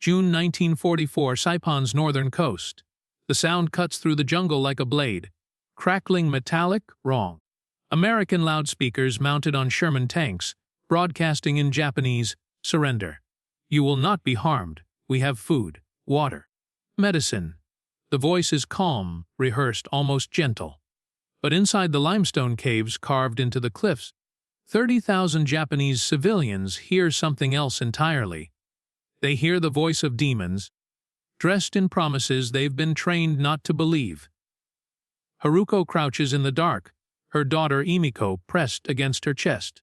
June 1944, Saipan's northern coast. The sound cuts through the jungle like a blade. Crackling metallic, wrong. American loudspeakers mounted on Sherman tanks, broadcasting in Japanese, surrender. You will not be harmed. We have food, water, medicine. The voice is calm, rehearsed, almost gentle. But inside the limestone caves carved into the cliffs, 30,000 Japanese civilians hear something else entirely. They hear the voice of demons, dressed in promises they've been trained not to believe. Haruko crouches in the dark, her daughter Emiko pressed against her chest.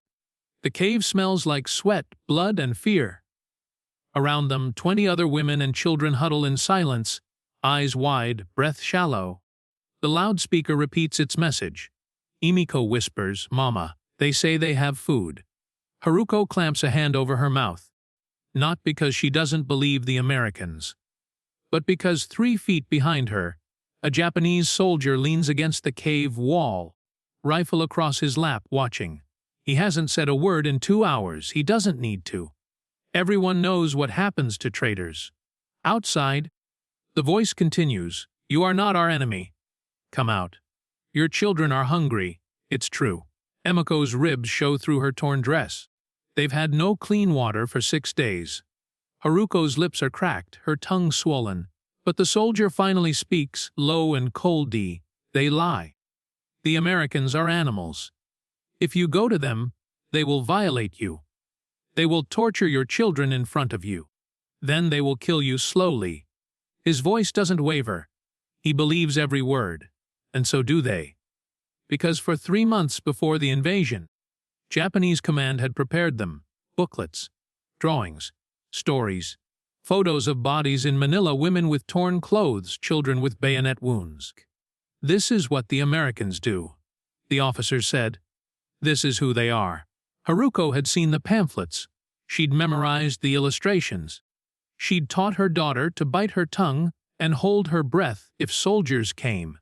The cave smells like sweat, blood, and fear. Around them, 20 other women and children huddle in silence, eyes wide, breath shallow. The loudspeaker repeats its message. Emiko whispers, "Mama, they say they have food." Haruko clamps a hand over her mouth. Not because she doesn't believe the Americans, but because 3 feet behind her, a Japanese soldier leans against the cave wall, rifle across his lap, watching. He hasn't said a word in 2 hours. He doesn't need to. Everyone knows what happens to traitors. Outside, the voice continues, "You are not our enemy. Come out. Your children are hungry. It's true." Emiko's ribs show through her torn dress. They've had no clean water for 6 days. Haruko's lips are cracked, her tongue swollen. But the soldier finally speaks, low and coldy. "They lie. The Americans are animals. If you go to them, they will violate you. They will torture your children in front of you. Then they will kill you slowly." His voice doesn't waver. He believes every word. And so do they. Because for 3 months before the invasion, Japanese command had prepared them, booklets, drawings, stories, photos of bodies in Manila, women with torn clothes, children with bayonet wounds. "This is what the Americans do," the officers said. "This is who they are." Haruko had seen the pamphlets. She'd memorized the illustrations. She'd taught her daughter to bite her tongue and hold her breath if soldiers came.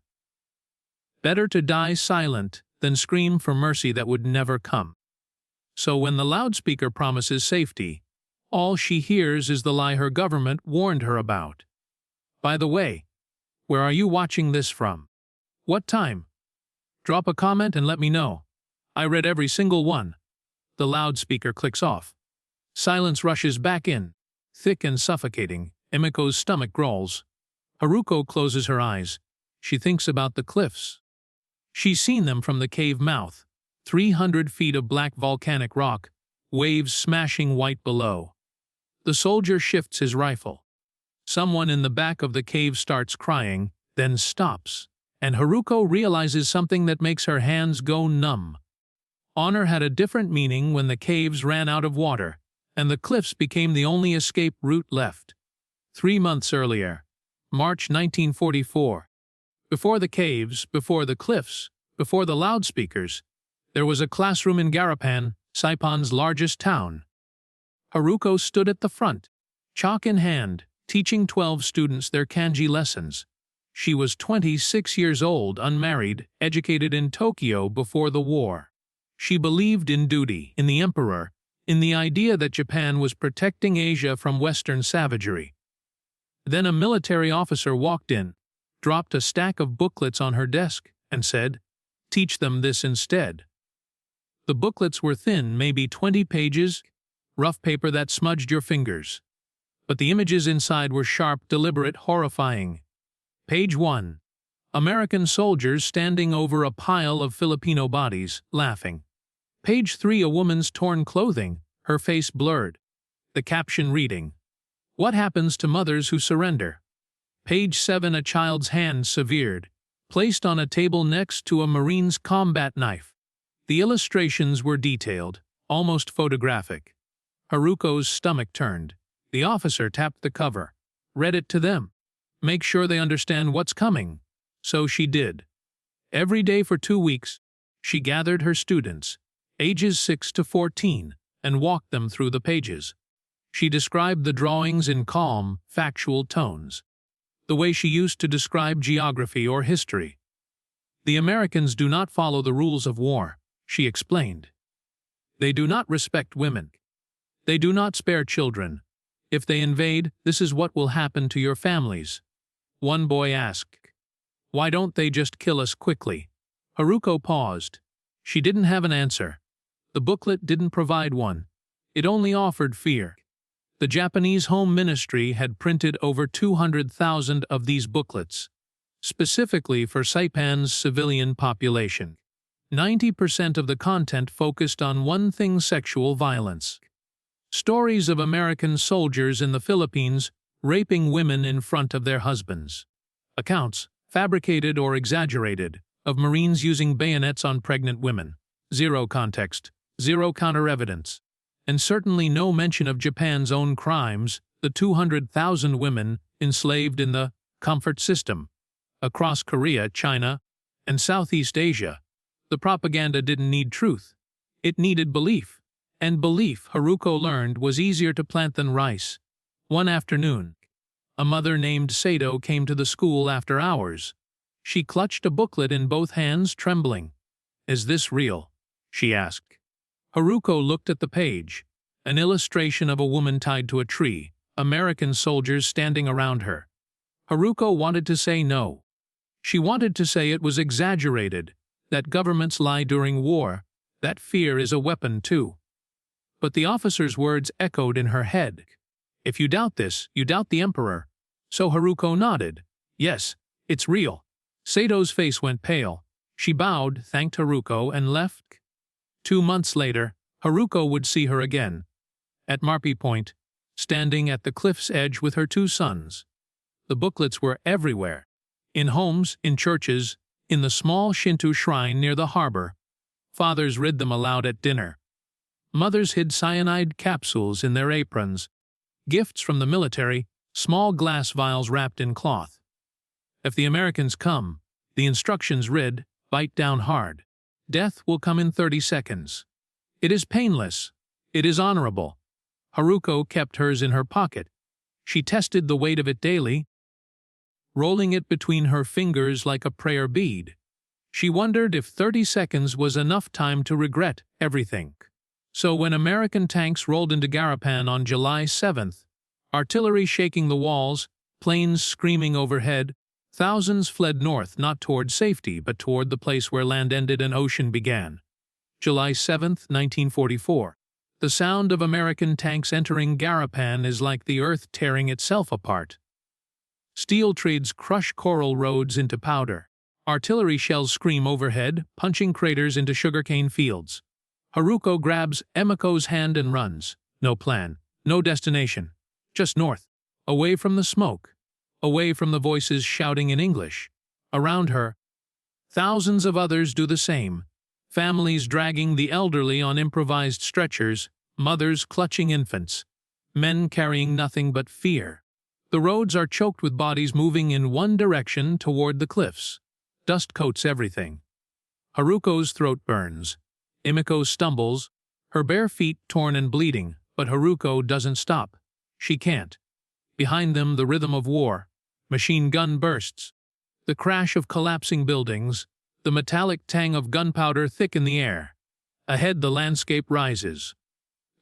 Better to die silent than scream for mercy that would never come. So when the loudspeaker promises safety, all she hears is the lie her government warned her about. By the way, where are you watching this from? What time? Drop a comment and let me know. I read every single one. The loudspeaker clicks off. Silence rushes back in, thick and suffocating. Emiko's stomach growls. Haruko closes her eyes. She thinks about the cliffs. She's seen them from the cave mouth. 300 feet of black volcanic rock, waves smashing white below. The soldier shifts his rifle. Someone in the back of the cave starts crying, then stops. And Haruko realizes something that makes her hands go numb. Honor had a different meaning when the caves ran out of water, and the cliffs became the only escape route left. 3 months earlier, March 1944. Before the caves, before the cliffs, before the loudspeakers, there was a classroom in Garapan, Saipan's largest town. Haruko stood at the front, chalk in hand, teaching 12 students their kanji lessons. She was 26 years old, unmarried, educated in Tokyo before the war. She believed in duty, in the emperor, in the idea that Japan was protecting Asia from Western savagery. Then a military officer walked in, dropped a stack of booklets on her desk, and said, "Teach them this instead." The booklets were thin, maybe 20 pages, rough paper that smudged your fingers. But the images inside were sharp, deliberate, horrifying. Page 1. American soldiers standing over a pile of Filipino bodies, laughing. Page 3. A woman's torn clothing, her face blurred. The caption reading, "What happens to mothers who surrender?" Page 7. A child's hand severed, placed on a table next to a Marine's combat knife. The illustrations were detailed, almost photographic. Haruko's stomach turned. The officer tapped the cover, read it to them. Make sure they understand what's coming. So she did. Every day for 2 weeks, she gathered her students, ages 6 to 14, and walked them through the pages. She described the drawings in calm, factual tones, the way she used to describe geography or history. "The Americans do not follow the rules of war," she explained. "They do not respect women. They do not spare children. If they invade, this is what will happen to your families. One boy asked, "Why don't they just kill us quickly?" Haruko paused. She didn't have an answer. The booklet didn't provide one. It only offered fear. The Japanese Home Ministry had printed over 200,000 of these booklets, specifically for Saipan's civilian population. 90% of the content focused on one thing: sexual violence. Stories of American soldiers in the Philippines raping women in front of their husbands. Accounts, fabricated or exaggerated, of Marines using bayonets on pregnant women. Zero context, zero counter-evidence, and certainly no mention of Japan's own crimes, the 200,000 women enslaved in the comfort system. Across Korea, China, and Southeast Asia, the propaganda didn't need truth. It needed belief. And belief, Haruko learned, was easier to plant than rice. One afternoon, a mother named Sato came to the school after hours. She clutched a booklet in both hands, trembling. "Is this real?" she asked. Haruko looked at the page. An illustration of a woman tied to a tree, American soldiers standing around her. Haruko wanted to say no. She wanted to say it was exaggerated, that governments lie during war, that fear is a weapon too. But the officer's words echoed in her head. "If you doubt this, you doubt the emperor." So Haruko nodded. "Yes, it's real." Sato's face went pale. She bowed, thanked Haruko, and left. 2 months later, Haruko would see her again. At Marpi Point, standing at the cliff's edge with her 2 sons. The booklets were everywhere. In homes, in churches, in the small Shinto shrine near the harbor. Fathers read them aloud at dinner. Mothers hid cyanide capsules in their aprons. Gifts from the military, small glass vials wrapped in cloth. If the Americans come, the instructions read, "Bite down hard. Death will come in 30 seconds. It is painless. It is honorable." Haruko kept hers in her pocket. She tested the weight of it daily, rolling it between her fingers like a prayer bead. She wondered if 30 seconds was enough time to regret everything. So when American tanks rolled into Garapan on July 7th, artillery shaking the walls, planes screaming overhead, thousands fled north, not toward safety, but toward the place where land ended and ocean began. July 7th, 1944. The sound of American tanks entering Garapan is like the earth tearing itself apart. Steel treads crush coral roads into powder. Artillery shells scream overhead, punching craters into sugarcane fields. Haruko grabs Emiko's hand and runs. No plan, no destination. Just north. Away from the smoke. Away from the voices shouting in English. Around her, thousands of others do the same. Families dragging the elderly on improvised stretchers, mothers clutching infants, men carrying nothing but fear. The roads are choked with bodies moving in one direction toward the cliffs. Dust coats everything. Haruko's throat burns. Emiko stumbles, her bare feet torn and bleeding, but Haruko doesn't stop. She can't. Behind them, the rhythm of war. Machine gun bursts. The crash of collapsing buildings. The metallic tang of gunpowder thick in the air. Ahead, the landscape rises.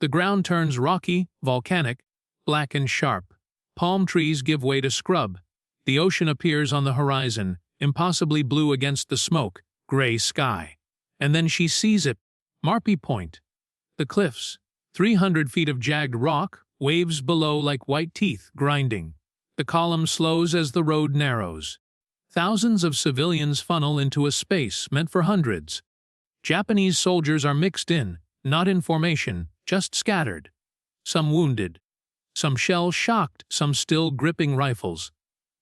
The ground turns rocky, volcanic, black and sharp. Palm trees give way to scrub. The ocean appears on the horizon, impossibly blue against the smoke, gray sky. And then she sees it. Marpi Point. The cliffs. 300 feet of jagged rock, waves below like white teeth, grinding. The column slows as the road narrows. Thousands of civilians funnel into a space meant for hundreds. Japanese soldiers are mixed in, not in formation, just scattered. Some wounded. Some shell-shocked, some still gripping rifles.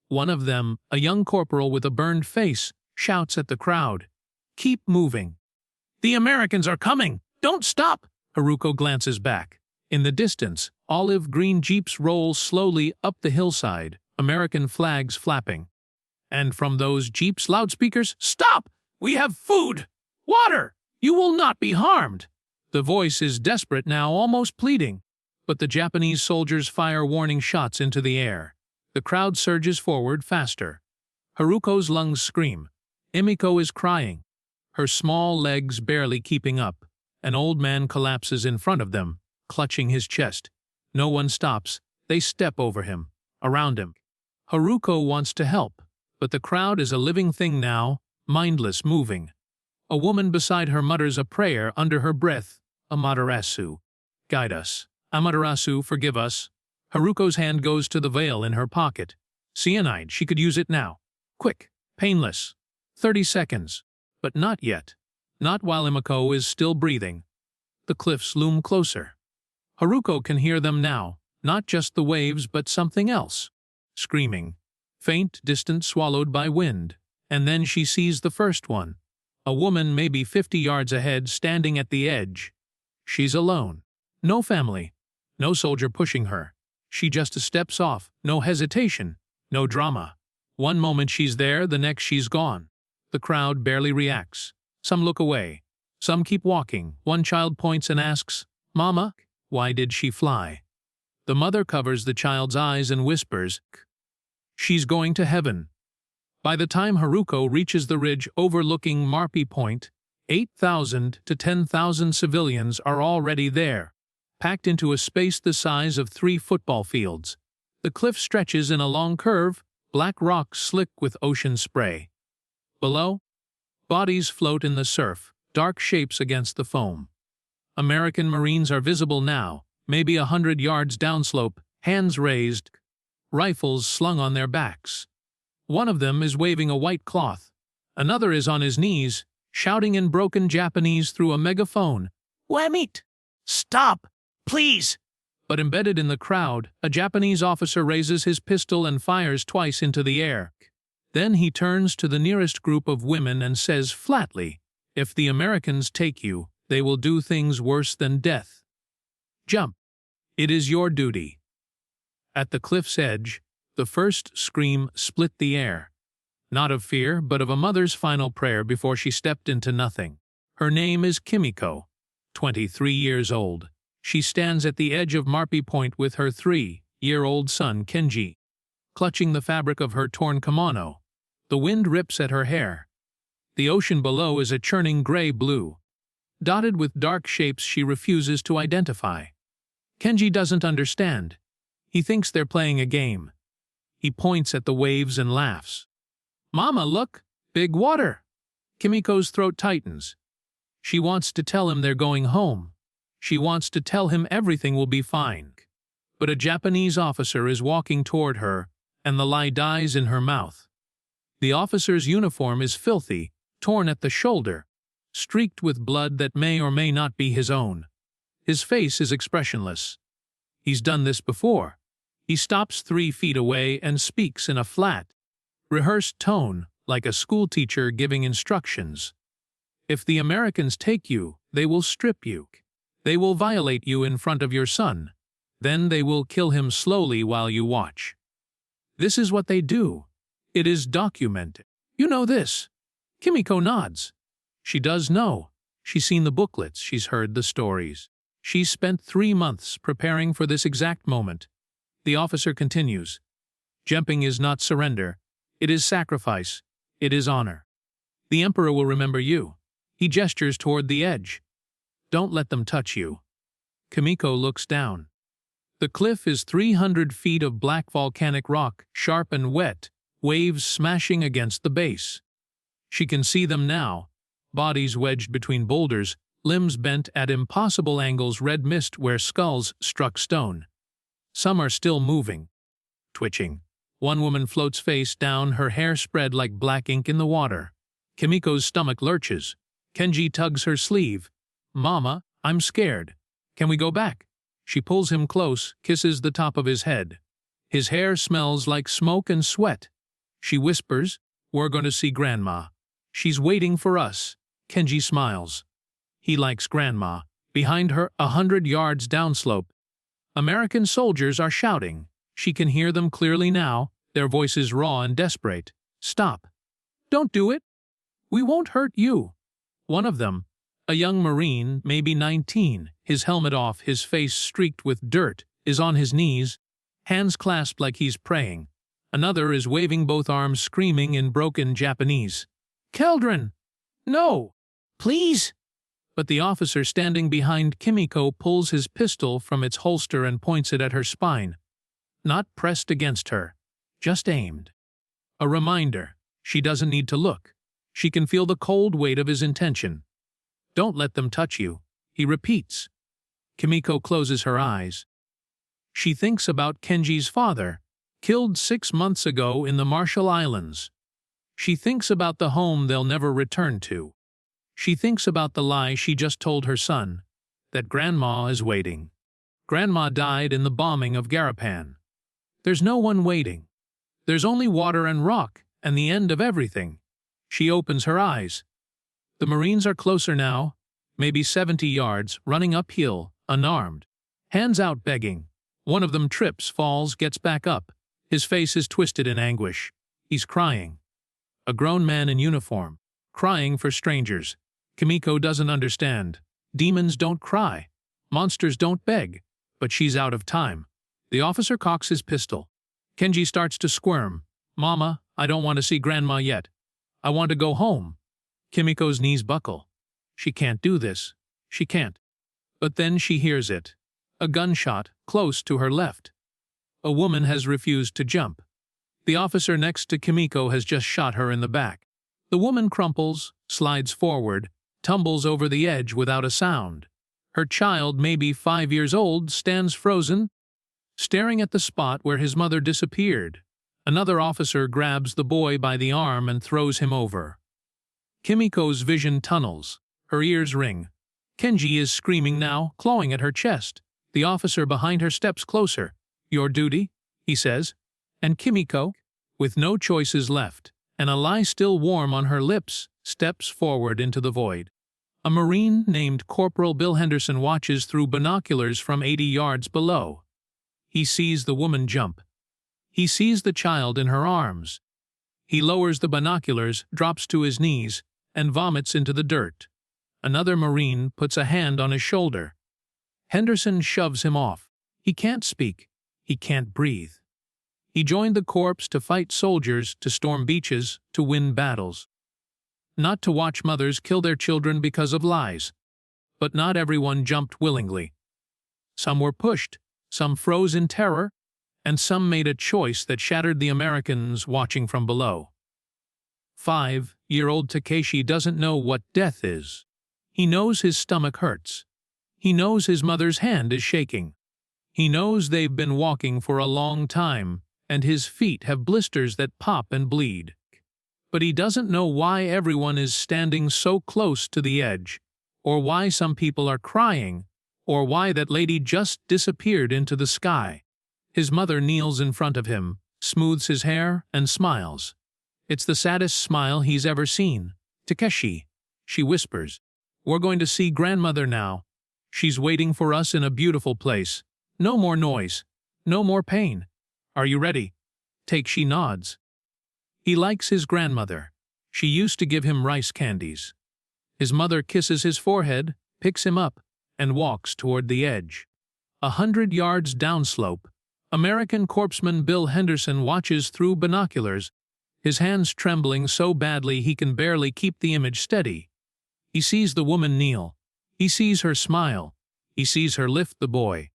One of them, a young corporal with a burned face, shouts at the crowd, "Keep moving. The Americans are coming! Don't stop!" Haruko glances back. In the distance, olive-green jeeps roll slowly up the hillside, American flags flapping. And from those jeeps, loudspeakers, "Stop! We have food! Water! You will not be harmed!" The voice is desperate now, almost pleading. But the Japanese soldiers fire warning shots into the air. The crowd surges forward faster. Haruko's lungs scream. Emiko is crying, her small legs barely keeping up. An old man collapses in front of them, clutching his chest. No one stops. They step over him, around him. Haruko wants to help, but the crowd is a living thing now, mindless, moving. A woman beside her mutters a prayer under her breath. Amaterasu, guide us. Amaterasu, forgive us. Haruko's hand goes to the veil in her pocket. Cyanide, she could use it now. Quick, painless. 30 seconds. But not yet. Not while Imako is still breathing. The cliffs loom closer. Haruko can hear them now, not just the waves but something else. Screaming. Faint, distant, swallowed by wind. And then she sees the first one. A woman maybe 50 yards ahead, standing at the edge. She's alone. No family. No soldier pushing her. She just steps off. No hesitation. No drama. One moment she's there, the next she's gone. The crowd barely reacts. Some look away. Some keep walking. One child points and asks, "Mama, why did she fly?" The mother covers the child's eyes and whispers, "She's going to heaven." By the time Haruko reaches the ridge overlooking Marpi Point, 8,000 to 10,000 civilians are already there, packed into a space the size of 3 football fields. The cliff stretches in a long curve, black rocks slick with ocean spray. Below, bodies float in the surf, dark shapes against the foam. American Marines are visible now, maybe 100 yards downslope, hands raised, rifles slung on their backs. One of them is waving a white cloth. Another is on his knees, shouting in broken Japanese through a megaphone, "Wamit! Stop! Please!" But embedded in the crowd, a Japanese officer raises his pistol and fires twice into the air. Then he turns to the nearest group of women and says flatly, "If the Americans take you, they will do things worse than death. Jump. It is your duty." At the cliff's edge, the first scream split the air. Not of fear, but of a mother's final prayer before she stepped into nothing. Her name is Kimiko, 23 years old. She stands at the edge of Marpi Point with her 3-year-old son Kenji, clutching the fabric of her torn kimono. The wind rips at her hair. The ocean below is a churning gray-blue, dotted with dark shapes she refuses to identify. Kenji doesn't understand. He thinks they're playing a game. He points at the waves and laughs. "Mama, look! Big water!" Kimiko's throat tightens. She wants to tell him they're going home. She wants to tell him everything will be fine. But a Japanese officer is walking toward her, and the lie dies in her mouth. The officer's uniform is filthy, torn at the shoulder, streaked with blood that may or may not be his own. His face is expressionless. He's done this before. He stops 3 feet away and speaks in a flat, rehearsed tone, like a schoolteacher giving instructions. "If the Americans take you, they will strip you. They will violate you in front of your son. Then they will kill him slowly while you watch. This is what they do. It is documented. You know this." Kimiko nods. She does know. She's seen the booklets, she's heard the stories. She's spent 3 months preparing for this exact moment. The officer continues. "Jumping is not surrender. It is sacrifice. It is honor. The Emperor will remember you." He gestures toward the edge. "Don't let them touch you." Kimiko looks down. The cliff is 300 feet of black volcanic rock, sharp and wet, waves smashing against the base. She can see them now, bodies wedged between boulders, limbs bent at impossible angles, red mist where skulls struck stone. Some are still moving, twitching. One woman floats face down, her hair spread like black ink in the water. Kimiko's stomach lurches. Kenji tugs her sleeve. "Mama, I'm scared. Can we go back?" She pulls him close, kisses the top of his head. His hair smells like smoke and sweat. She whispers, "We're going to see Grandma. She's waiting for us." Kenji smiles. He likes Grandma. Behind her, 100 yards downslope, American soldiers are shouting. She can hear them clearly now, their voices raw and desperate. "Stop. Don't do it. We won't hurt you." One of them, a young Marine, maybe 19, his helmet off, his face streaked with dirt, is on his knees, hands clasped like he's praying. Another is waving both arms, screaming in broken Japanese. "Keldrin! No! Please!" But the officer standing behind Kimiko pulls his pistol from its holster and points it at her spine. not pressed against her, just aimed. A reminder, she doesn't need to look. She can feel the cold weight of his intention. Don't let them touch you, he repeats. Kimiko closes her eyes. She thinks about Kenji's father, killed 6 months ago in the Marshall Islands. She thinks about the home they'll never return to. She thinks about the lie she just told her son, that Grandma is waiting. Grandma died in the bombing of Garapan. There's no one waiting. There's only water and rock, and the end of everything. She opens her eyes. The Marines are closer now, maybe 70 yards, running uphill, unarmed. Hands out begging. One of them trips, falls, gets back up. His face is twisted in anguish. He's crying. A grown man in uniform, crying for strangers. Kimiko doesn't understand. Demons don't cry. Monsters don't beg. But she's out of time. The officer cocks his pistol. Kenji starts to squirm. Mama, I don't want to see Grandma yet. I want to go home. Kimiko's knees buckle. She can't do this. She can't. But then she hears it. A gunshot, close to her left. A woman has refused to jump. The officer next to Kimiko has just shot her in the back. The woman crumples, slides forward, tumbles over the edge without a sound. Her child, maybe 5 years old, stands frozen, staring at the spot where his mother disappeared. Another officer grabs the boy by the arm and throws him over. Kimiko's vision tunnels. Her ears ring. Kenji is screaming now, clawing at her chest. The officer behind her steps closer. Your duty, he says. And Kimiko, with no choices left, and a lie still warm on her lips, steps forward into the void. A Marine named Corporal Bill Henderson watches through binoculars from 80 yards below. He sees the woman jump. He sees the child in her arms. He lowers the binoculars, drops to his knees, and vomits into the dirt. Another Marine puts a hand on his shoulder. Henderson shoves him off. He can't speak. He can't breathe. He joined the corps to fight soldiers, to storm beaches, to win battles. Not to watch mothers kill their children because of lies. But not everyone jumped willingly. Some were pushed, some froze in terror, and some made a choice that shattered the Americans watching from below. 5-year-old Takeshi doesn't know what death is. He knows his stomach hurts. He knows his mother's hand is shaking. He knows they've been walking for a long time, and his feet have blisters that pop and bleed. But he doesn't know why everyone is standing so close to the edge, or why some people are crying, or why that lady just disappeared into the sky. His mother kneels in front of him, smooths his hair, and smiles. It's the saddest smile he's ever seen. Takeshi, she whispers. We're going to see grandmother now. She's waiting for us in a beautiful place. No more noise. No more pain. Are you ready? Takeshi nods. He likes his grandmother. She used to give him rice candies. His mother kisses his forehead, picks him up, and walks toward the edge. 100 yards downslope, American corpsman Bill Henderson watches through binoculars, his hands trembling so badly he can barely keep the image steady. He sees the woman kneel. He sees her smile. He sees her lift the boy.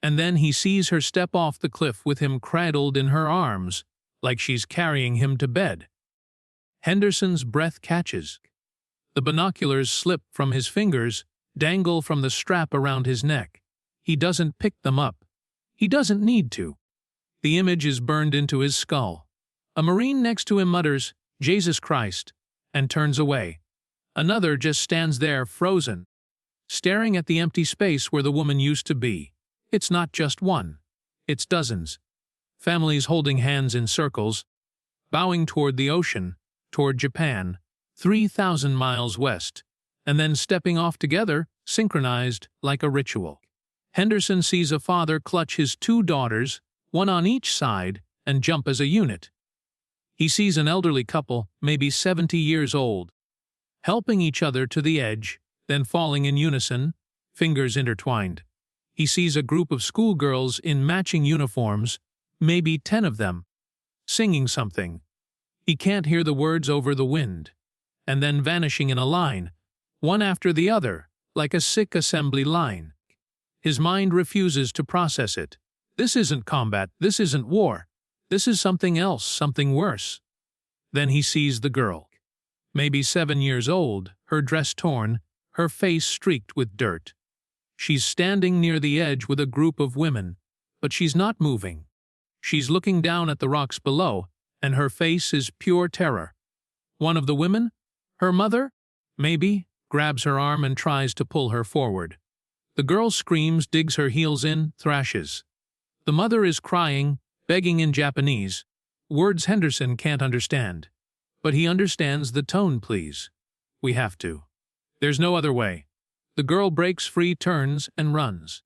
And then he sees her step off the cliff with him cradled in her arms, like she's carrying him to bed. Henderson's breath catches. The binoculars slip from his fingers, dangle from the strap around his neck. He doesn't pick them up. He doesn't need to. The image is burned into his skull. A Marine next to him mutters, "Jesus Christ," and turns away. Another just stands there frozen, staring at the empty space where the woman used to be. It's not just one. It's dozens. Families holding hands in circles, bowing toward the ocean, toward Japan, 3,000 miles west, and then stepping off together, synchronized like a ritual. Henderson sees a father clutch his 2 daughters, one on each side, and jump as a unit. He sees an elderly couple, maybe 70 years old, helping each other to the edge, then falling in unison, fingers intertwined. He sees a group of schoolgirls in matching uniforms, maybe 10 of them, singing something. He can't hear the words over the wind, and then vanishing in a line, one after the other, like a sick assembly line. His mind refuses to process it. This isn't combat, this isn't war. This is something else, something worse. Then he sees the girl. Maybe 7 years old, her dress torn, her face streaked with dirt. She's standing near the edge with a group of women, but she's not moving. She's looking down at the rocks below, and her face is pure terror. One of the women, her mother, maybe, grabs her arm and tries to pull her forward. The girl screams, digs her heels in, thrashes. The mother is crying, begging in Japanese, words Henderson can't understand. But he understands the tone, please. We have to. There's no other way. The girl breaks free, turns, and runs.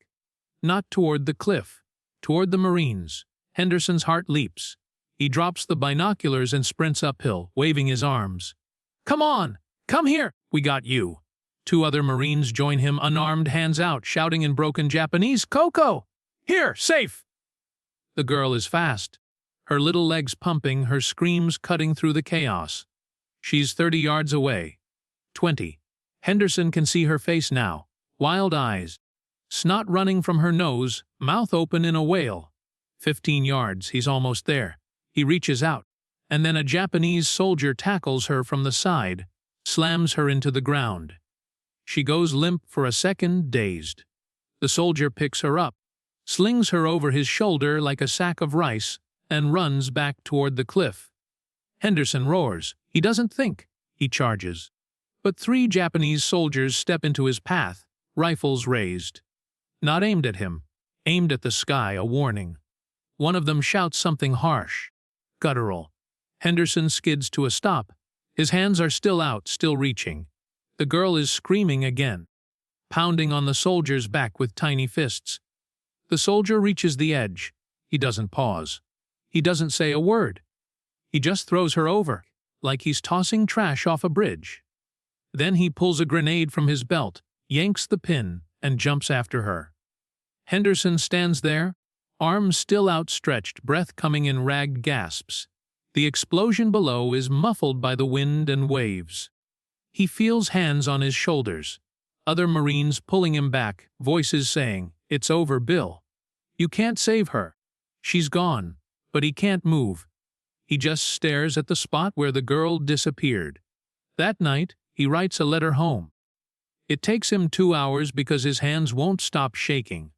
Not toward the cliff, toward the Marines. Henderson's heart leaps. He drops the binoculars and sprints uphill, waving his arms. Come on! Come here! We got you! 2 other Marines join him, unarmed, hands out, shouting in broken Japanese, Coco! Here, safe! The girl is fast, her little legs pumping, her screams cutting through the chaos. She's 30 yards away. 20. Henderson can see her face now, wild eyes, snot running from her nose, mouth open in a wail. 15 yards, he's almost there. He reaches out, and then a Japanese soldier tackles her from the side, slams her into the ground. She goes limp for a second, dazed. The soldier picks her up, slings her over his shoulder like a sack of rice, and runs back toward the cliff. Henderson roars. He doesn't think. He charges. But 3 Japanese soldiers step into his path, rifles raised. Not aimed at him, aimed at the sky, a warning. One of them shouts something harsh, guttural. Henderson skids to a stop. His hands are still out, still reaching. The girl is screaming again, pounding on the soldier's back with tiny fists. The soldier reaches the edge. He doesn't pause. He doesn't say a word. He just throws her over, like he's tossing trash off a bridge. Then he pulls a grenade from his belt, yanks the pin, and jumps after her. Henderson stands there, arms still outstretched, breath coming in ragged gasps. The explosion below is muffled by the wind and waves. He feels hands on his shoulders, other Marines pulling him back, voices saying, "It's over, Bill. You can't save her. She's gone." But he can't move. He just stares at the spot where the girl disappeared. That night, he writes a letter home. It takes him 2 hours because his hands won't stop shaking.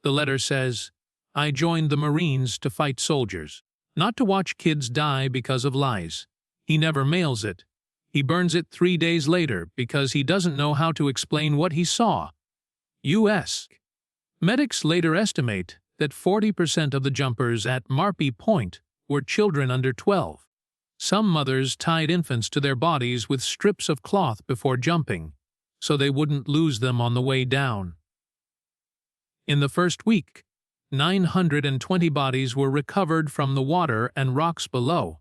The letter says, "I joined the Marines to fight soldiers, not to watch kids die because of lies." He never mails it. He burns it 3 days later because he doesn't know how to explain what he saw. U.S. Medics later estimate that 40% of the jumpers at Marpy Point were children under 12. Some mothers tied infants to their bodies with strips of cloth before jumping, so they wouldn't lose them on the way down. In the first week, 920 bodies were recovered from the water and rocks below.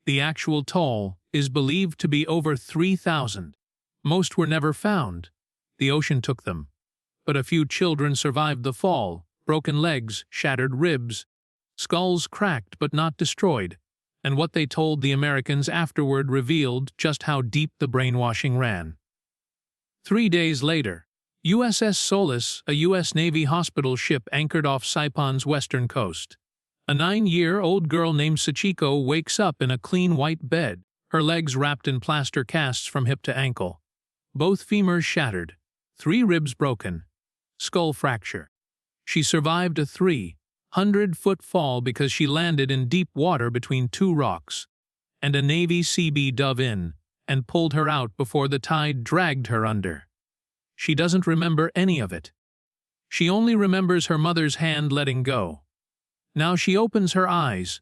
The actual toll is believed to be over 3,000. Most were never found. The ocean took them. But a few children survived the fall. Broken legs, shattered ribs, skulls cracked but not destroyed, and what they told the Americans afterward revealed just how deep the brainwashing ran. 3 days later, USS Solace, a U.S. Navy hospital ship, anchored off Saipan's western coast. A 9-year-old girl named Sachiko wakes up in a clean white bed, her legs wrapped in plaster casts from hip to ankle. Both femurs shattered, 3 ribs broken, skull fracture. She survived a 300-foot fall because she landed in deep water between 2 rocks, and a Navy Seabee dove in and pulled her out before the tide dragged her under. She doesn't remember any of it. She only remembers her mother's hand letting go. Now she opens her eyes,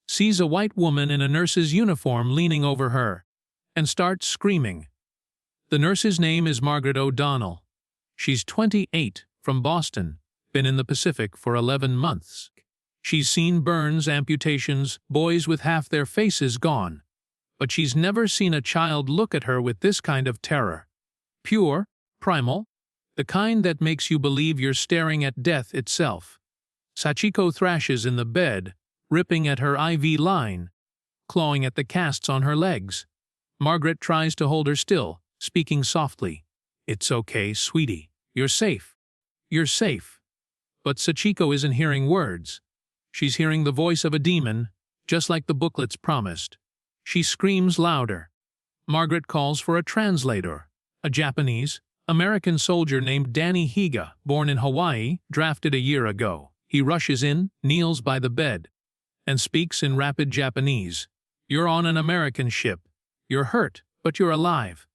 sees a white woman in a nurse's uniform leaning over her, and starts screaming. The nurse's name is Margaret O'Donnell. She's 28, from Boston. Been in the Pacific for 11 months. She's seen burns, amputations, boys with half their faces gone. But she's never seen a child look at her with this kind of terror. Pure, primal, the kind that makes you believe you're staring at death itself. Sachiko thrashes in the bed, ripping at her IV line, clawing at the casts on her legs. Margaret tries to hold her still, speaking softly. "It's okay, sweetie. You're safe. You're safe." But Sachiko isn't hearing words. She's hearing the voice of a demon, just like the booklets promised. She screams louder. Margaret calls for a translator, a Japanese, American soldier named Danny Higa, born in Hawaii, drafted a year ago. He rushes in, kneels by the bed, and speaks in rapid Japanese. "You're on an American ship. You're hurt, but you're alive.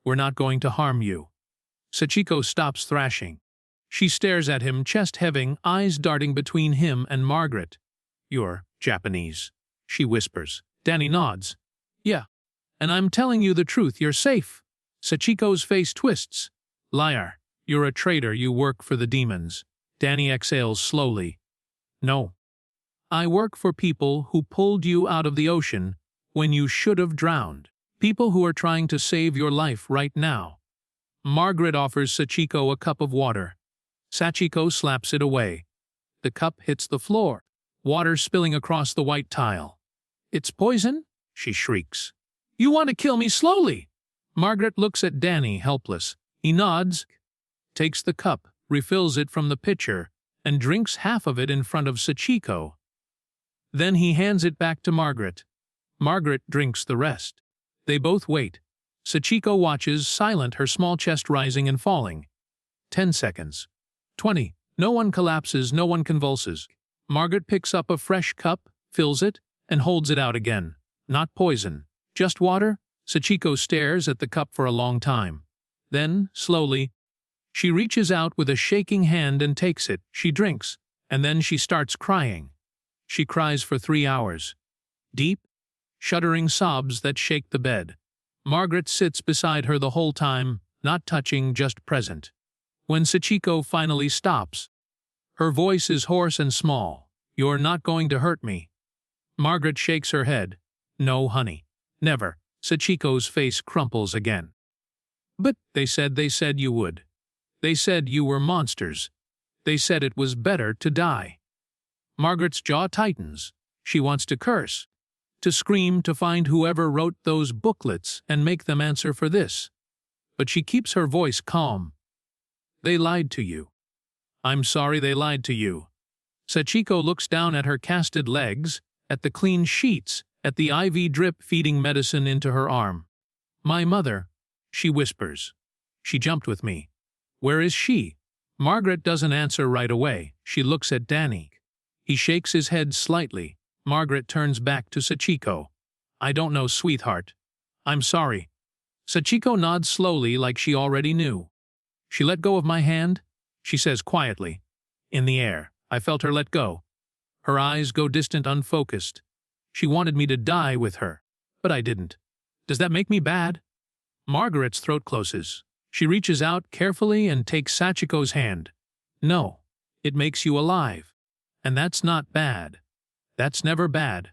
We're not going to harm you." Sachiko stops thrashing. She stares at him, chest heaving, eyes darting between him and Margaret. "You're Japanese," she whispers. Danny nods. "Yeah. And I'm telling you the truth, you're safe." Sachiko's face twists. "Liar. You're a traitor, you work for the demons." Danny exhales slowly. "No. I work for people who pulled you out of the ocean when you should have drowned. People who are trying to save your life right now." Margaret offers Sachiko a cup of water. Sachiko slaps it away. The cup hits the floor, water spilling across the white tile. "It's poison?" she shrieks. "You want to kill me slowly!" Margaret looks at Danny, helpless. He nods, takes the cup, refills it from the pitcher, and drinks half of it in front of Sachiko. Then he hands it back to Margaret. Margaret drinks the rest. They both wait. Sachiko watches, silent, her small chest rising and falling. 10 seconds. 20. No one collapses, no one convulses. Margaret picks up a fresh cup, fills it, and holds it out again. Not poison. Just water? Sachiko stares at the cup for a long time. Then, slowly, she reaches out with a shaking hand and takes it. She drinks, and then she starts crying. She cries for 3 hours. Deep, shuddering sobs that shake the bed. Margaret sits beside her the whole time, not touching, just present. When Sachiko finally stops, her voice is hoarse and small. "You're not going to hurt me." Margaret shakes her head. "No, honey. Never." Sachiko's face crumples again. "But they said you would. They said you were monsters. They said it was better to die." Margaret's jaw tightens. She wants to curse, to scream, to find whoever wrote those booklets and make them answer for this. But she keeps her voice calm. "They lied to you. I'm sorry they lied to you." Sachiko looks down at her casted legs, at the clean sheets, at the IV drip feeding medicine into her arm. "My mother," she whispers. "She jumped with me." "Where is she?" Margaret doesn't answer right away. She looks at Danny. He shakes his head slightly. Margaret turns back to Sachiko. "I don't know, sweetheart. I'm sorry." Sachiko nods slowly, like she already knew. "She let go of my hand," she says quietly. "In the air." I felt her let go. Her eyes go distant, unfocused. She wanted me to die with her, but I didn't. Does that make me bad? Margaret's throat closes. She reaches out carefully and takes Sachiko's hand. "No, it makes you alive. And that's not bad. That's never bad."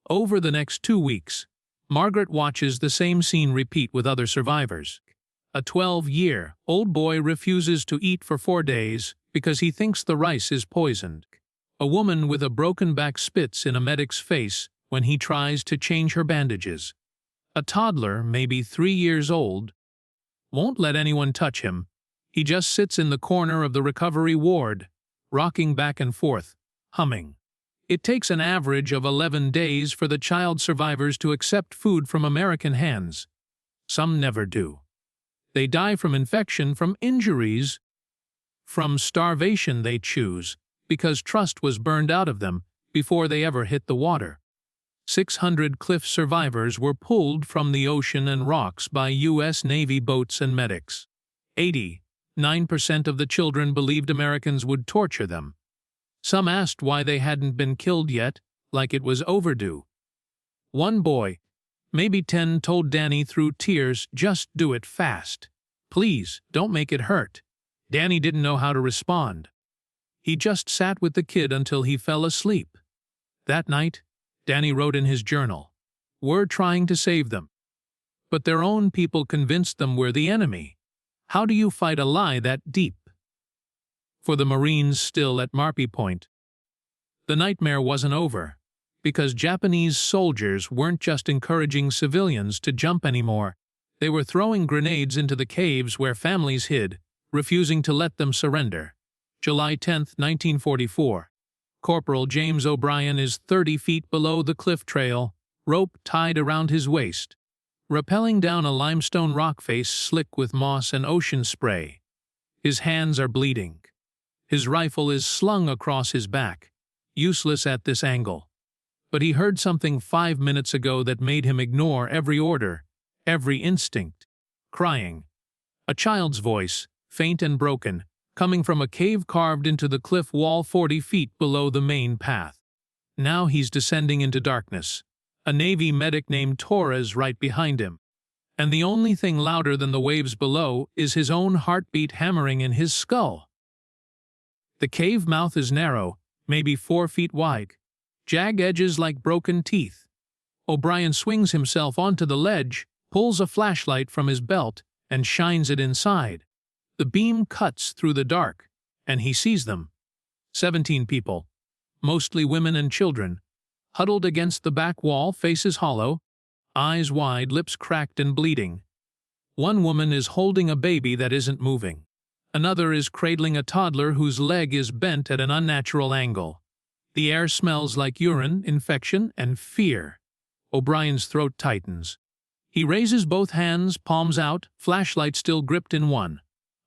Over the next 2 weeks, Margaret watches the same scene repeat with other survivors. A 12-year-old boy refuses to eat for 4 days because he thinks the rice is poisoned. A woman with a broken back spits in a medic's face when he tries to change her bandages. A toddler, maybe 3 years old, won't let anyone touch him. He just sits in the corner of the recovery ward, rocking back and forth, humming. It takes an average of 11 days for the child survivors to accept food from American hands. Some never do. They die from infection, from injuries, from starvation. They choose, because trust was burned out of them before they ever hit the water. 600 cliff survivors were pulled from the ocean and rocks by U.S. Navy boats and medics. 89% of the children believed Americans would torture them. Some asked why they hadn't been killed yet, like it was overdue. One boy, maybe 10, told Danny through tears, "Just do it fast. Please, don't make it hurt." Danny didn't know how to respond. He just sat with the kid until he fell asleep. That night, Danny wrote in his journal, "We're trying to save them. But their own people convinced them we're the enemy. How do you fight a lie that deep?" For the Marines still at Marpy Point, the nightmare wasn't over, because Japanese soldiers weren't just encouraging civilians to jump anymore. They were throwing grenades into the caves where families hid, refusing to let them surrender. July 10, 1944. Corporal James O'Brien is 30 feet below the cliff trail, rope tied around his waist, rappelling down a limestone rock face slick with moss and ocean spray. His hands are bleeding. His rifle is slung across his back, useless at this angle. But he heard something 5 minutes ago that made him ignore every order, every instinct. Crying. A child's voice, faint and broken, coming from a cave carved into the cliff wall 40 feet below the main path. Now he's descending into darkness. A Navy medic named Torres right behind him. And the only thing louder than the waves below is his own heartbeat hammering in his skull. The cave mouth is narrow, maybe 4 feet wide. Jagged edges like broken teeth. O'Brien swings himself onto the ledge, pulls a flashlight from his belt, and shines it inside. The beam cuts through the dark, and he sees them. 17 people, mostly women and children, huddled against the back wall, faces hollow, eyes wide, lips cracked and bleeding. One woman is holding a baby that isn't moving. Another is cradling a toddler whose leg is bent at an unnatural angle. The air smells like urine, infection, and fear. O'Brien's throat tightens. He raises both hands, palms out, flashlight still gripped in one.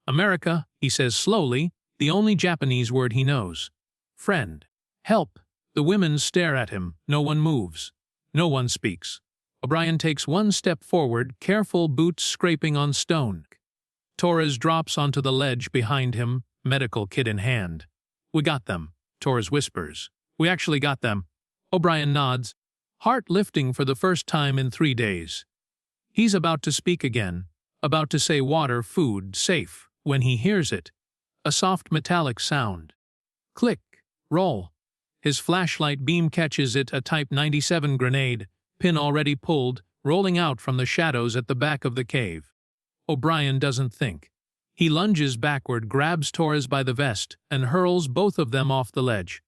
America, he says slowly, the only Japanese word he knows. Friend. Help. The women stare at him. No one moves. No one speaks. O'Brien takes one step forward, careful boots scraping on stone. Torres drops onto the ledge behind him, medical kit in hand. We got them, Torres whispers. We actually got them. O'Brien nods, heart lifting for the first time in 3 days. He's about to speak again, about to say water, food, safe, when he hears it. A soft metallic sound. Click. Roll. His flashlight beam catches it, a Type 97 grenade, pin already pulled, rolling out from the shadows at the back of the cave. O'Brien doesn't think. He lunges backward, grabs Torres by the vest, and hurls both of them off the ledge.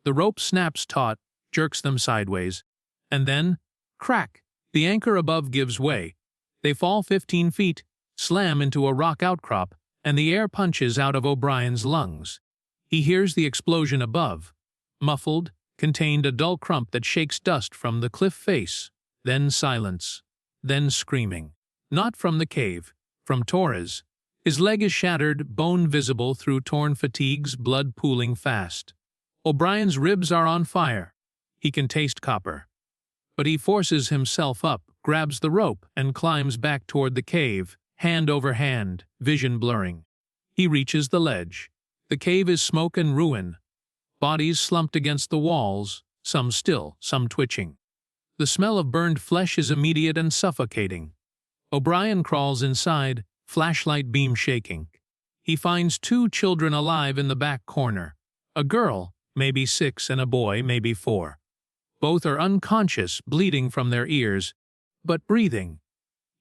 The rope snaps taut, jerks them sideways. And then, crack, the anchor above gives way. They fall 15 feet, slam into a rock outcrop, and the air punches out of O'Brien's lungs. He hears the explosion above. Muffled, contained, a dull crump that shakes dust from the cliff face. Then silence. Then screaming. Not from the cave, from Torres. His leg is shattered, bone visible through torn fatigues, blood pooling fast. O'Brien's ribs are on fire. He can taste copper. But he forces himself up, grabs the rope, and climbs back toward the cave, hand over hand, vision blurring. He reaches the ledge. The cave is smoke and ruin. Bodies slumped against the walls, some still, some twitching. The smell of burned flesh is immediate and suffocating. O'Brien crawls inside, flashlight beam shaking. He finds 2 children alive in the back corner. A girl, maybe 6, and a boy, maybe 4. Both are unconscious, bleeding from their ears, but breathing.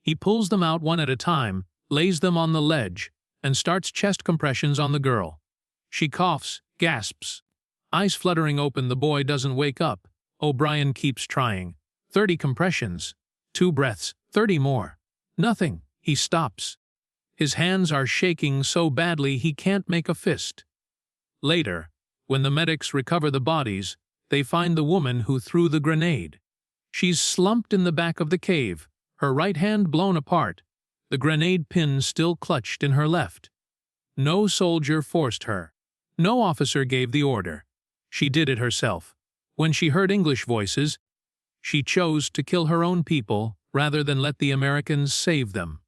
He pulls them out one at a time, lays them on the ledge, and starts chest compressions on the girl. She coughs, gasps. Eyes fluttering open, the boy doesn't wake up. O'Brien keeps trying. 30 compressions. 2 breaths. 30 more. Nothing. He stops. His hands are shaking so badly he can't make a fist. Later, when the medics recover the bodies, they find the woman who threw the grenade. She's slumped in the back of the cave, her right hand blown apart, the grenade pin still clutched in her left. No soldier forced her. No officer gave the order. She did it herself. When she heard English voices, she chose to kill her own people rather than let the Americans save them.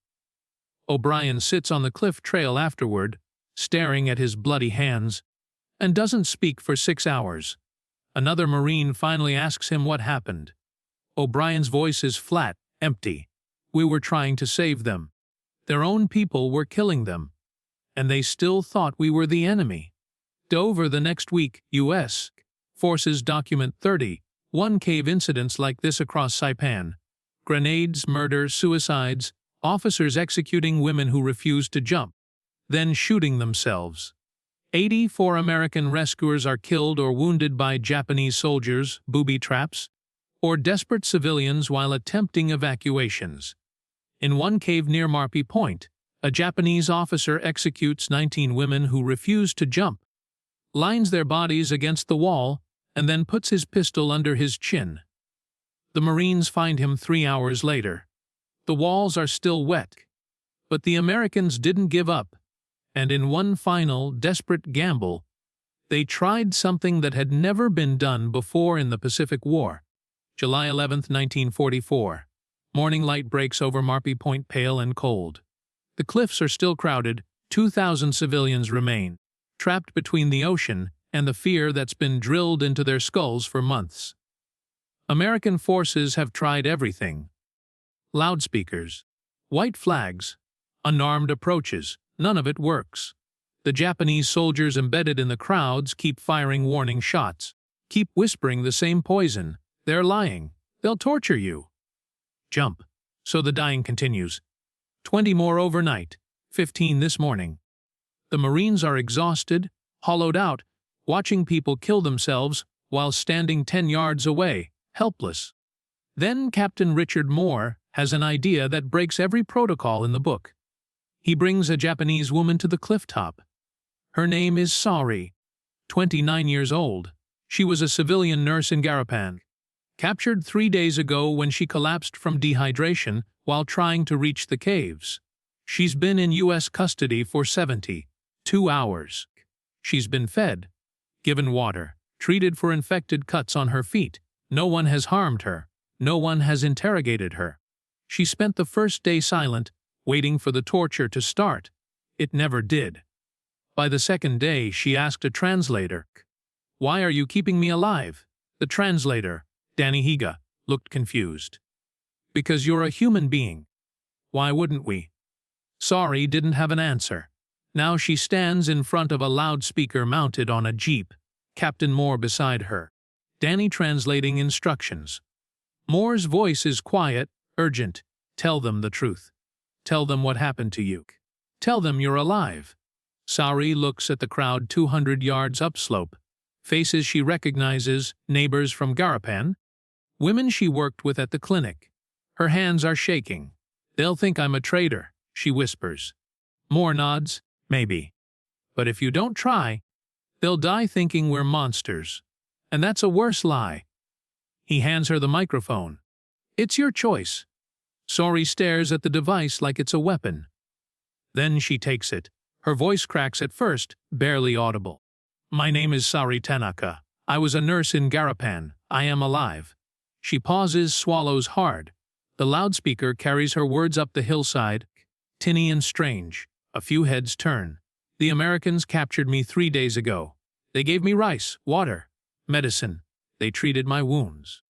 O'Brien sits on the cliff trail afterward, staring at his bloody hands, and doesn't speak for 6 hours. Another Marine finally asks him what happened. O'Brien's voice is flat, empty. We were trying to save them. Their own people were killing them. And they still thought we were the enemy. Over the next week, U.S. forces document 31 cave incidents like this across Saipan. Grenades, murder, suicides, officers executing women who refused to jump, then shooting themselves. 84 American rescuers are killed or wounded by Japanese soldiers, booby traps, or desperate civilians while attempting evacuations. In one cave near Marpy Point, a Japanese officer executes 19 women who refused to jump. lines their bodies against the wall, and then puts his pistol under his chin. The Marines find him 3 hours later. The walls are still wet. But the Americans didn't give up, and in one final, desperate gamble, they tried something that had never been done before in the Pacific War. July 11, 1944. Morning light breaks over Marpy Point pale and cold. The cliffs are still crowded. 2,000 civilians remain, trapped between the ocean and the fear that's been drilled into their skulls for months. American forces have tried everything. Loudspeakers, white flags, unarmed approaches, none of it works. The Japanese soldiers embedded in the crowds keep firing warning shots, keep whispering the same poison. They're lying. They'll torture you. Jump. So the dying continues. 20 more overnight, 15 this morning. The Marines are exhausted, hollowed out, watching people kill themselves while standing 10 yards away, helpless. Then Captain Richard Moore has an idea that breaks every protocol in the book. He brings a Japanese woman to the cliff top. Her name is Sari, 29 years old. She was a civilian nurse in Garapan, captured 3 days ago when she collapsed from dehydration while trying to reach the caves. She's been in U.S. custody for 72 hours. She's been fed, given water, treated for infected cuts on her feet. No one has harmed her. No one has interrogated her. She spent the first day silent, waiting for the torture to start. It never did. By the second day, she asked a translator, "Why are you keeping me alive?" The translator, Danny Higa, looked confused. "Because you're a human being. Why wouldn't we?" Sari didn't have an answer. Now she stands in front of a loudspeaker mounted on a jeep, Captain Moore beside her. Danny translating instructions. Moore's voice is quiet, urgent. "Tell them the truth. Tell them what happened to you. Tell them you're alive." Sari looks at the crowd 200 yards upslope. Faces she recognizes, neighbors from Garapan, women she worked with at the clinic. Her hands are shaking. "They'll think I'm a traitor," she whispers. Moore nods, "Maybe. But if you don't try, they'll die thinking we're monsters. And that's a worse lie." He hands her the microphone. "It's your choice." Sari stares at the device like it's a weapon. Then she takes it. Her voice cracks at first, barely audible. "My name is Sari Tanaka. I was a nurse in Garapan. I am alive." She pauses, swallows hard. The loudspeaker carries her words up the hillside, tinny and strange. A few heads turn. "The Americans captured me 3 days ago. They gave me rice, water, medicine. They treated my wounds.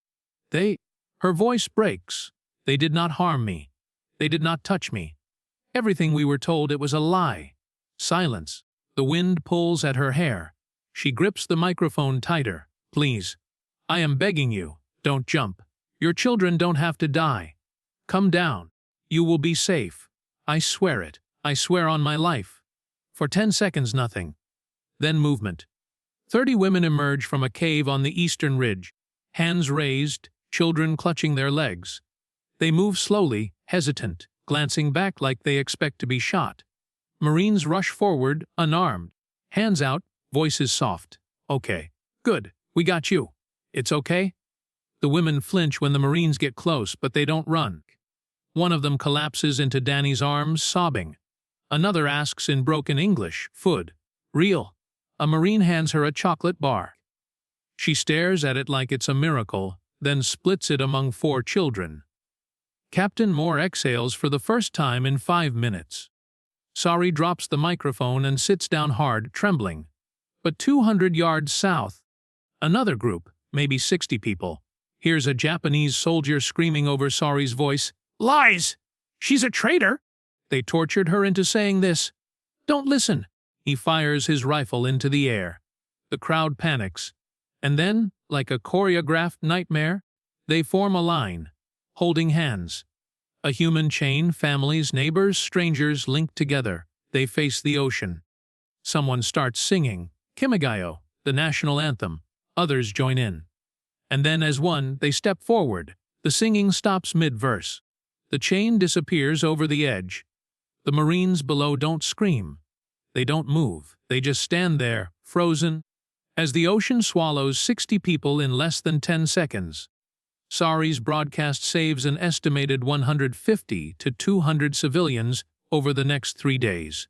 Her voice breaks. "They did not harm me. They did not touch me. Everything we were told, it was a lie." Silence. The wind pulls at her hair. She grips the microphone tighter. "Please. I am begging you. Don't jump. Your children don't have to die. Come down. You will be safe. I swear it. I swear on my life." For 10 seconds, nothing. Then movement. 30 women emerge from a cave on the eastern ridge, hands raised, children clutching their legs. They move slowly, hesitant, glancing back like they expect to be shot. Marines rush forward, unarmed. Hands out, voices soft. "Okay. Good. We got you. It's okay?" The women flinch when the Marines get close, but they don't run. One of them collapses into Danny's arms, sobbing. Another asks in broken English, "Food? Real?" A Marine hands her a chocolate bar. She stares at it like it's a miracle, then splits it among 4 children. Captain Moore exhales for the first time in 5 minutes. Sari drops the microphone and sits down hard, trembling. But 200 yards south, another group, maybe 60 people, hears a Japanese soldier screaming over Sari's voice, "Lies! She's a traitor! They tortured her into saying this. Don't listen!" He fires his rifle into the air. The crowd panics. And then, like a choreographed nightmare, they form a line, holding hands. A human chain, families, neighbors, strangers linked together. They face the ocean. Someone starts singing, Kimigayo, the national anthem. Others join in. And then as one, they step forward. The singing stops mid-verse. The chain disappears over the edge. The Marines below don't scream. They don't move. They just stand there, frozen, as the ocean swallows 60 people in less than 10 seconds. Sari's broadcast saves an estimated 150 to 200 civilians over the next 3 days.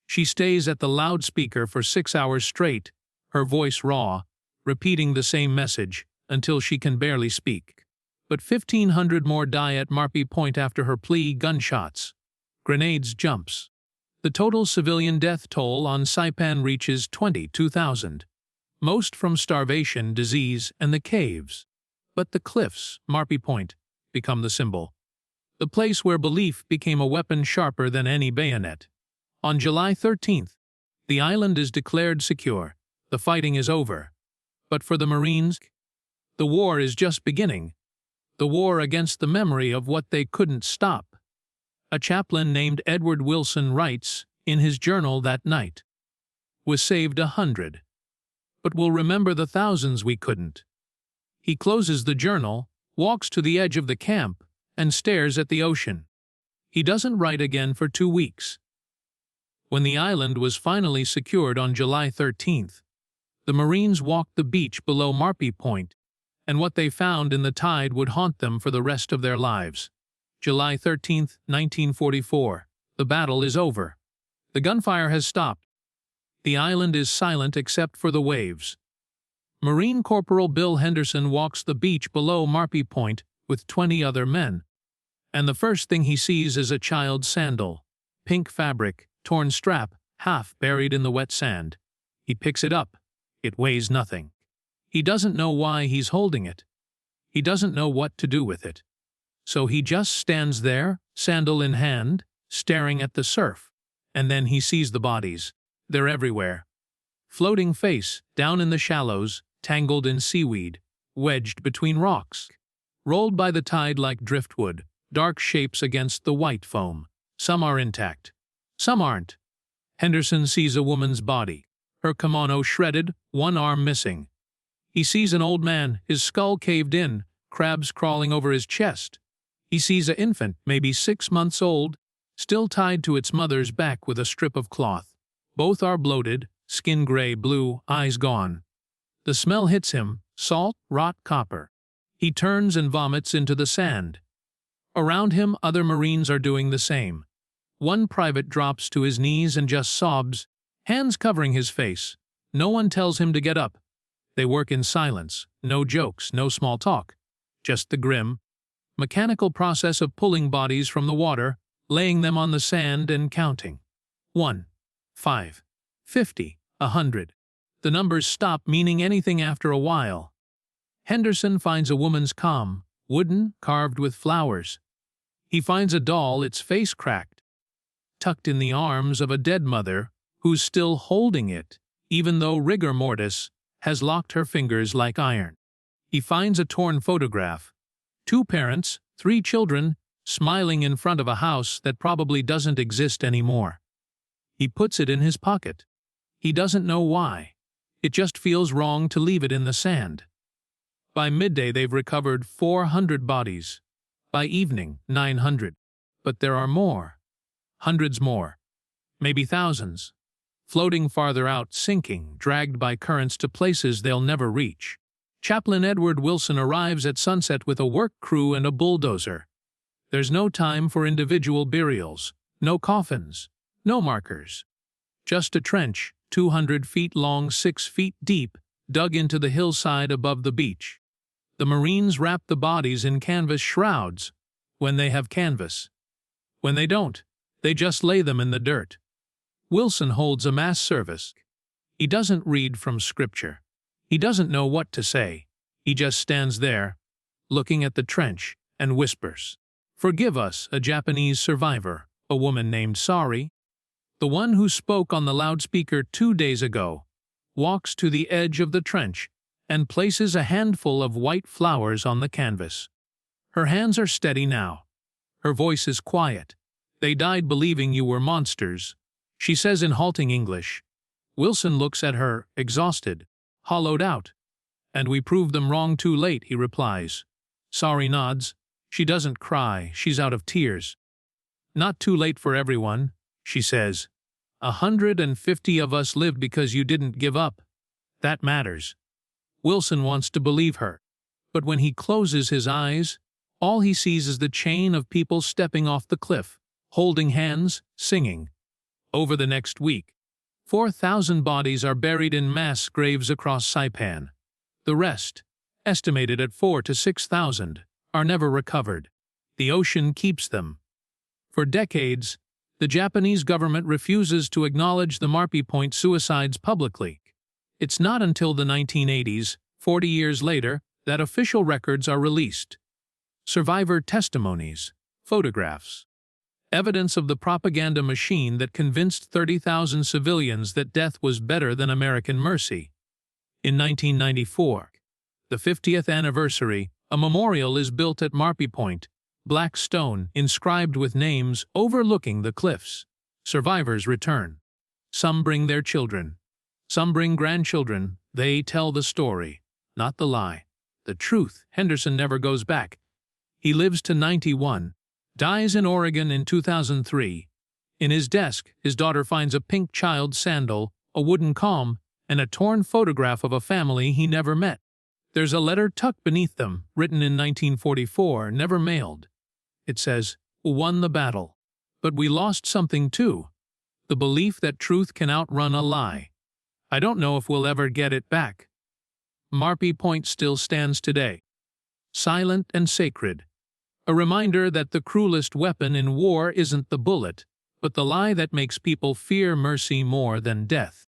She stays at the loudspeaker for 6 hours straight, her voice raw, repeating the same message until she can barely speak. But 1,500 more die at Marpy Point after her plea: gunshots, grenades, jumps. The total civilian death toll on Saipan reaches 22,000, most from starvation, disease, and the caves. But the cliffs, Marpy Point, become the symbol. The place where belief became a weapon sharper than any bayonet. On July 13th, the island is declared secure. The fighting is over. But for the Marines, the war is just beginning. The war against the memory of what they couldn't stop. A chaplain named Edward Wilson writes in his journal that night, "We saved 100, but we'll remember the thousands we couldn't." He closes the journal, walks to the edge of the camp, and stares at the ocean. He doesn't write again for 2 weeks. When the island was finally secured on July 13th, the Marines walked the beach below Marpy Point, and what they found in the tide would haunt them for the rest of their lives. July 13th, 1944. The battle is over. The gunfire has stopped. The island is silent except for the waves. Marine Corporal Bill Henderson walks the beach below Marpy Point with 20 other men, and the first thing he sees is a child's sandal, pink fabric, torn strap, half buried in the wet sand. He picks it up. It weighs nothing. He doesn't know why he's holding it. He doesn't know what to do with it. So he just stands there, sandal in hand, staring at the surf. And then he sees the bodies. They're everywhere. Floating face, down in the shallows, tangled in seaweed, wedged between rocks. Rolled by the tide like driftwood, dark shapes against the white foam. Some are intact. Some aren't. Henderson sees a woman's body, her kimono shredded, one arm missing. He sees an old man, his skull caved in, crabs crawling over his chest. He sees an infant, maybe 6 months old, still tied to its mother's back with a strip of cloth. Both are bloated, skin gray-blue, eyes gone. The smell hits him, salt, rot, copper. He turns and vomits into the sand. Around him, other Marines are doing the same. One private drops to his knees and just sobs, hands covering his face. No one tells him to get up. They work in silence, no jokes, no small talk. Just the grim, mechanical process of pulling bodies from the water, laying them on the sand and counting. 1, 5, 50, 100. The numbers stop meaning anything after a while. Henderson finds a woman's comm, wooden, carved with flowers. He finds a doll, its face cracked, tucked in the arms of a dead mother who's still holding it, even though rigor mortis has locked her fingers like iron. He finds a torn photograph. 2 parents, 3 children, smiling in front of a house that probably doesn't exist anymore. He puts it in his pocket. He doesn't know why. It just feels wrong to leave it in the sand. By midday they've recovered 400 bodies. By evening, 900. But there are more. Hundreds more. Maybe thousands. Floating farther out, sinking, dragged by currents to places they'll never reach. Chaplain Edward Wilson arrives at sunset with a work crew and a bulldozer. There's no time for individual burials, no coffins, no markers. Just a trench, 200 feet long, 6 feet deep, dug into the hillside above the beach. The Marines wrap the bodies in canvas shrouds, when they have canvas. When they don't, they just lay them in the dirt. Wilson holds a mass service. He doesn't read from scripture. He doesn't know what to say. He just stands there, looking at the trench, and whispers. "Forgive us," a Japanese survivor, a woman named Sari, the one who spoke on the loudspeaker 2 days ago, walks to the edge of the trench and places a handful of white flowers on the canvas. Her hands are steady now. Her voice is quiet. "They died believing you were monsters," she says in halting English. Wilson looks at her, exhausted, hollowed out. "And we proved them wrong too late," he replies. Sari nods. She doesn't cry, she's out of tears. "Not too late for everyone," she says. 150 of us lived because you didn't give up. That matters. Wilson wants to believe her. But when he closes his eyes, all he sees is the chain of people stepping off the cliff, holding hands, singing. Over the next week, 4,000 bodies are buried in mass graves across Saipan. The rest, estimated at 4,000 to 6,000, are never recovered. The ocean keeps them. For decades, the Japanese government refuses to acknowledge the Marpi Point suicides publicly. It's not until the 1980s, 40 years later, that official records are released. Survivor testimonies, photographs, evidence of the propaganda machine that convinced 30,000 civilians that death was better than American mercy. In 1994, the 50th anniversary, a memorial is built at Marpi Point, black stone inscribed with names overlooking the cliffs. Survivors return. Some bring their children. Some bring grandchildren. They tell the story, not the lie. The truth. Henderson never goes back. He lives to 91. Dies in Oregon in 2003. In his desk, his daughter finds a pink child sandal, a wooden comb, and a torn photograph of a family he never met. There's a letter tucked beneath them, written in 1944, never mailed. It says, "We won the battle. But we lost something too. The belief that truth can outrun a lie. I don't know if we'll ever get it back." Marpi Point still stands today. Silent and sacred. A reminder that the cruelest weapon in war isn't the bullet, but the lie that makes people fear mercy more than death.